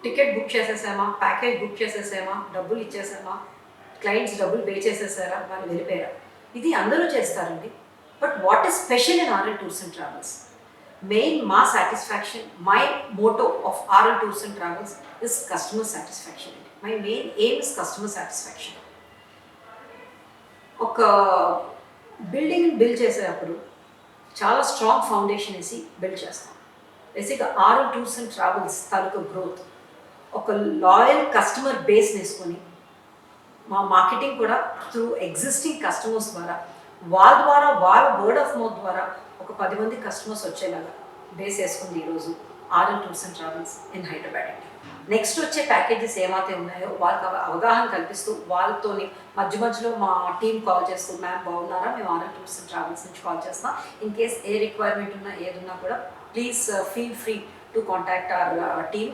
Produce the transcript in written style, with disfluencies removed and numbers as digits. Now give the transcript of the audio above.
Ticket book చేసేసామా, package book చేసేసామా, డబ్బులు ఇచ్చేసామా, clients డబ్బులు pay చేసేసారా, వాళ్ళు వెళ్ళిపోయారా, ఇది అందరూ చేస్తారండి. But what is special in RL tours and travels? Main మా satisfaction, my motto of RL tours and travels is customer satisfaction అండి. My main aim is customer satisfaction. ఒక బిల్డింగ్ బిల్డ్ చేసేటప్పుడు చాలా స్ట్రాంగ్ ఫౌండేషన్ వేసి build చేస్తాం. బేసిక్గా RL tours and travels తాలూకు growth ఒక లాయల్ కస్టమర్ బేస్ వేసుకొని మా మార్కెటింగ్ కూడా త్రూ ఎగ్జిస్టింగ్ కస్టమర్స్ ద్వారా వాళ్ళ వర్డ్ ఆఫ్ మౌత్ ద్వారా ఒక 10 మంది కస్టమర్స్ వచ్చేలాగా బేస్ వేసుకుంది ఈరోజు RL tours and travels in Hyderabad అండి. నెక్స్ట్ వచ్చే ప్యాకేజెస్ ఏమైతే ఉన్నాయో వాళ్ళకి అవగాహన కల్పిస్తూ వాళ్ళతోని మధ్యలో మా టీం కాల్ చేస్తూ, మ్యామ్ బాగున్నారా, మేము ఆర్ఎల్ టూర్స్ అండ్ ట్రావెల్స్ నుంచి కాల్ చేస్తాం, ఇన్ కేస్ ఏ రిక్వైర్మెంట్ ఉన్నా ఏదున్నా కూడా please feel free to contact our team.